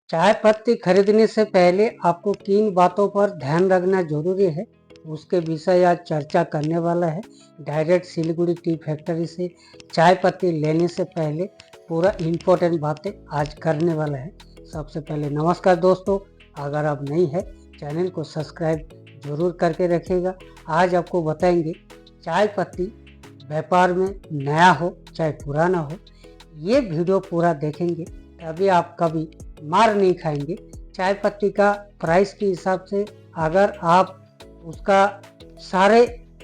चाय पत्ती खरीदने से पहले आपको किन बातों पर ध्यान रखना जरूरी है, उसके विषय आज चर्चा करने वाला है। डायरेक्ट सिलीगुड़ी टी फैक्ट्री से चाय पत्ती लेने से पहले पूरा इम्पोर्टेंट बातें आज करने वाला है। सबसे पहले नमस्कार दोस्तों, अगर आप नई है चैनल को सब्सक्राइब जरूर करके रखिएगा। आज आपको बताएंगे चाय पत्ती व्यापार में नया हो चाहे पुराना हो, ये वीडियो पूरा देखेंगे तभी आप कभी मार नहीं खाएंगे। चाय पत्ती का प्राइस के हिसाब से अगर आप उसका सारे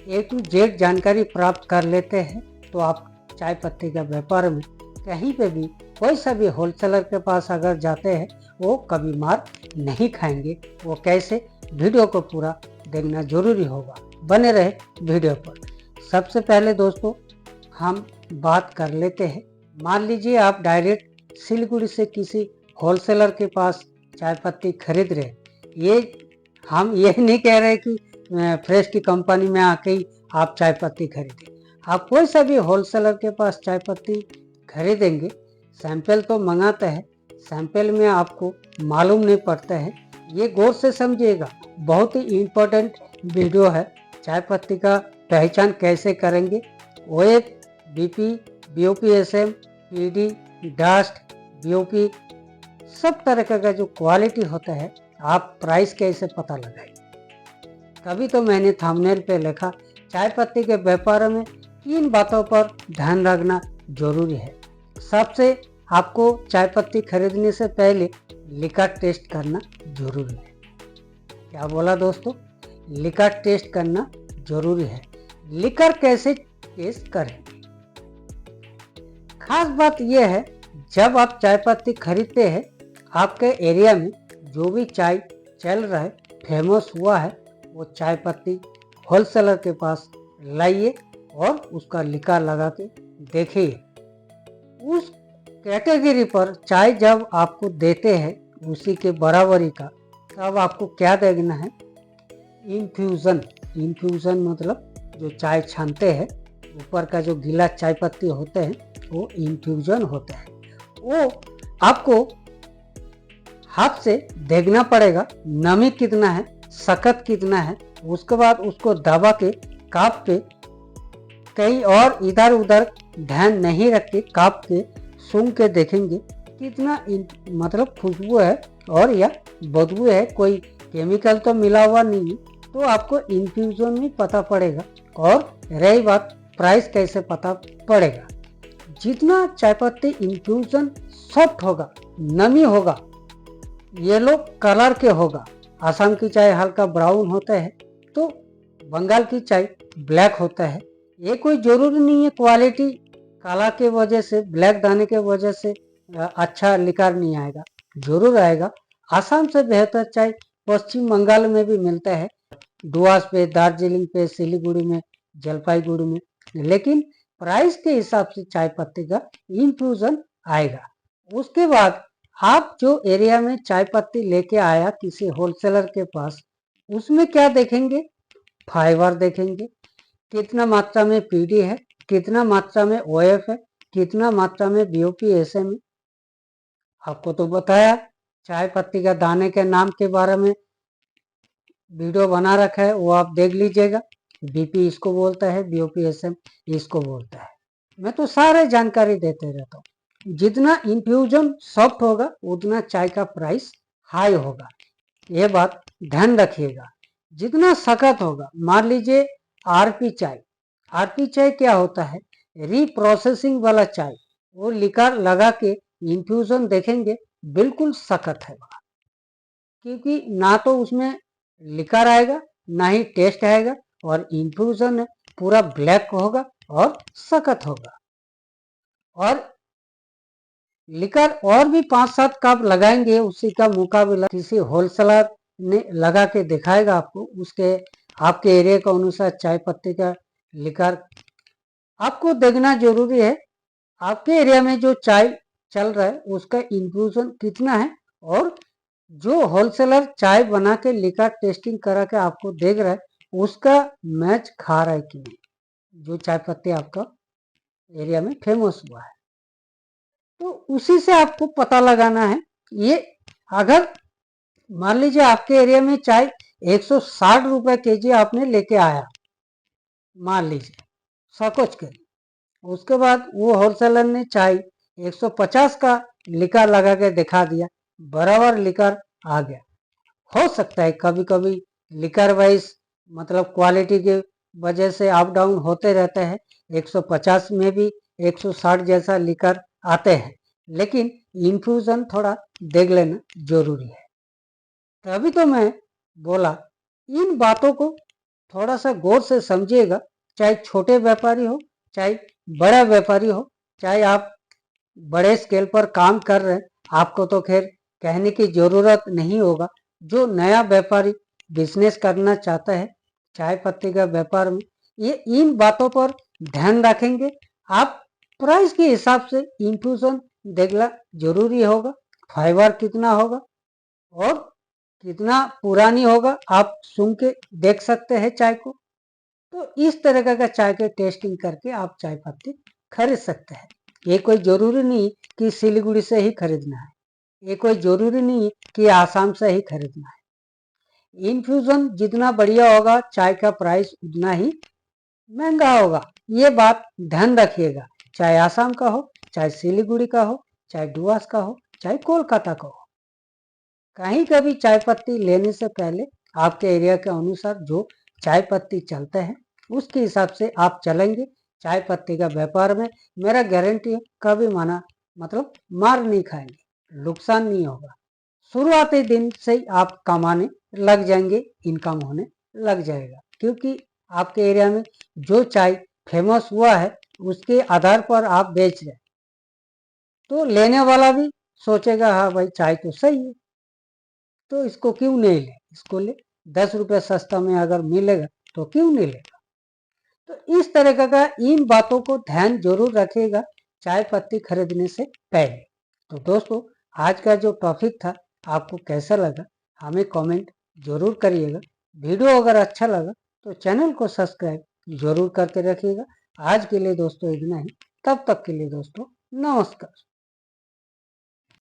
A to Z जानकारी प्राप्त कर लेते हैं तो आप चाय पत्ती का व्यापार में कहीं पे भी कोई सा भी होलसेलर के पास अगर जाते हैं वो कभी मार नहीं खाएंगे। वो कैसे, वीडियो को पूरा देखना जरूरी होगा, बने रहे वीडियो पर। सबसे पहले दोस्तों हम बात कर लेते हैं। मान लीजिए आप डायरेक्ट सिलीगुड़ी से किसी होलसेलर के पास चाय पत्ती खरीद रहे। ये हम ये नहीं कह रहे कि फ्रेश की कंपनी में आके ही आप चाय पत्ती खरीदें। आप कोई सा भी होलसेलर के पास चाय पत्ती खरीदेंगे, सैंपल तो मंगाते हैं, सैंपल में आपको मालूम नहीं पड़ता है। ये गौर से समझिएगा, बहुत ही इम्पोर्टेंट वीडियो है। चाय पत्ती का पहचान कैसे करेंगे, OF, BP, BOPSM, PD, dust, BOP, सब तरह का जो क्वालिटी होता है आप प्राइस कैसे पता लगाएंगे। तभी तो मैंने थंबनेल पे लिखा चाय पत्ती के व्यापार में 3 बातों पर ध्यान रखना जरूरी है। सबसे आपको चाय पत्ती खरीदने से पहले लिकर टेस्ट करना जरूरी है। क्या बोला दोस्तों, लिकर टेस्ट करना जरूरी है। लिकर कैसे टेस्ट करें, खास बात यह है, जब आप चाय पत्ती खरीदते हैं आपके एरिया में जो भी चाय चल रहा है, फेमस हुआ है, वो चाय पत्ती होलसेलर के पास लाइए और उसका लिका लगा के देखिए। उस कैटेगरी पर चाय जब आपको देते हैं उसी के बराबरी का, तब आपको क्या देखना है, इन्फ्यूज़न। इन्फ्यूज़न मतलब जो चाय छानते हैं ऊपर का जो गीला चाय पत्ती होते हैं वो इन्फ्यूज़न होता है। वो आपको हाथ से देखना पड़ेगा, नमी कितना है, सख्त कितना है। उसके बाद उसको दबा के काप पे, कहीं और इधर उधर ध्यान नहीं रख के काप के सूंघ के देखेंगे कितना मतलब खुशबू है और या बदबू है, कोई केमिकल तो मिला हुआ नहीं है, तो आपको इन्फ्यूज़न में पता पड़ेगा। और रही बात प्राइस कैसे पता पड़ेगा, जितना चाय पत्ती इन्फ्यूज़न सॉफ्ट होगा, नमी होगा, येलो कलर के होगा, आसाम की चाय हल्का ब्राउन होता है तो बंगाल की चाय ब्लैक होता है। ये कोई जरूरी नहीं है क्वालिटी काला के वजह से, ब्लैक दाने के वजह से अच्छा लिकार नहीं आएगा, जरूर आएगा। आसाम से बेहतर चाय पश्चिम बंगाल में भी मिलता है, डुआस पे, दार्जिलिंग पे, सिलीगुड़ी में, जलपाईगुड़ी में, लेकिन प्राइस के हिसाब से चाय पत्ती का इन्फ्यूज़न आएगा। उसके बाद आप जो एरिया में चाय पत्ती लेके आया किसी होलसेलर के पास, उसमें क्या देखेंगे, फाइबर देखेंगे, कितना मात्रा में PD है, कितना मात्रा में OF है, कितना मात्रा में BOPSM है। आपको तो बताया चाय पत्ती का दाने के नाम के बारे में वीडियो बना रखा है, वो आप देख लीजिएगा। BP इसको बोलता है, BOPSM इसको बोलता है। मैं तो सारे जानकारी देते रहता हूँ। जितना इन्फ्यूजन सॉफ्ट होगा उतना चाय का प्राइस हाई होगा, ये बात ध्यान रखिएगा। जितना सख्त होगा, मान लीजिए RP चाय, RP चाय क्या होता है, रीप्रोसेसिंग वाला चाय, वो लिकर लगा के इन्फ्यूजन देखेंगे बिल्कुल सख्त है, क्योंकि ना तो उसमें लिकर आएगा ना ही टेस्ट आएगा, और इन्फ्यूजन पूरा ब्लैक होगा और सख्त होगा। और लिकर और भी 5-7 कप लगाएंगे, उसी का मुकाबला किसी होलसेलर ने लगा के दिखाएगा आपको, उसके आपके एरिया के अनुसार चाय पत्ती का लिकर आपको देखना जरूरी है। आपके एरिया में जो चाय चल रहा है उसका इन्फ्यूजन कितना है, और जो होलसेलर चाय बना के लिकर टेस्टिंग करा के आपको देख रहा है उसका मैच खा रहा है कि नहीं, जो चाय पत्ती आपका एरिया में फेमस हुआ है। तो उसी से आपको पता लगाना है। ये अगर मान लीजिए आपके एरिया में चाय 160 रुपए केजी आपने लेके आया, मान लीजिए सकोच के, उसके बाद वो होलसेलर ने चाय 150 का लिकर लगा के दिखा दिया, बराबर लिकर आ गया। हो सकता है कभी कभी लिकर वाइज मतलब क्वालिटी के वजह से अप डाउन होते रहते हैं, 150 में भी 160 जैसा लिकर आते हैं, लेकिन इन्फ्यूजन थोड़ा देख लेना जरूरी है। तभी तो मैं बोला इन बातों को थोड़ा सा गौर से समझिएगा, चाहे छोटे व्यापारी हो चाहे बड़ा व्यापारी हो, चाहे आप बड़े स्केल पर काम कर रहे हैं, आपको तो खैर कहने की जरूरत नहीं होगा। जो नया व्यापारी बिजनेस करना चाहता है चाय पत्ती का व्यापार में, ये इन बातों पर ध्यान रखेंगे। आप प्राइस के हिसाब से इन्फ्यूजन देखना जरूरी होगा, फाइबर कितना होगा और कितना पुरानी होगा, आप सुन के देख सकते हैं चाय को। तो इस तरह का चाय के टेस्टिंग करके आप चाय पत्ती खरीद सकते हैं। ये कोई जरूरी नहीं कि सिलीगुड़ी से ही खरीदना है, ये कोई जरूरी नहीं कि आसाम से ही खरीदना है। इन्फ्यूजन जितना बढ़िया होगा चाय का प्राइस उतना ही महंगा होगा, ये बात ध्यान रखिएगा। चाहे आसाम का हो, चाहे सिलीगुड़ी का हो, चाहे डुआस का हो, चाहे कोलकाता का हो, कहीं का भी चाय पत्ती लेने से पहले आपके एरिया के अनुसार जो चाय पत्ती चलते हैं उसके हिसाब से आप चलेंगे। चाय पत्ती का व्यापार में मेरा गारंटी है कभी मतलब मार नहीं खाएंगे, नुकसान नहीं होगा। शुरुआती दिन से ही आप कमाने लग जाएंगे, इनकम होने लग जाएगा, क्योंकि आपके एरिया में जो चाय फेमस हुआ है उसके आधार पर आप बेच रहे, तो लेने वाला भी सोचेगा हाँ भाई चाय तो सही है, तो इसको क्यों नहीं ले, इसको ले, 10 रुपये सस्ता में अगर मिलेगा तो क्यों नहीं लेगा। तो इस तरह का इन बातों को ध्यान जरूर रखिएगा चाय पत्ती खरीदने से पहले। तो दोस्तों आज का जो टॉपिक था आपको कैसा लगा हमें कमेंट जरूर करिएगा। वीडियो अगर अच्छा लगा तो चैनल को सब्सक्राइब जरूर करके रखिएगा। आज के लिए दोस्तों इतना ही, तब तक के लिए दोस्तों नमस्कार।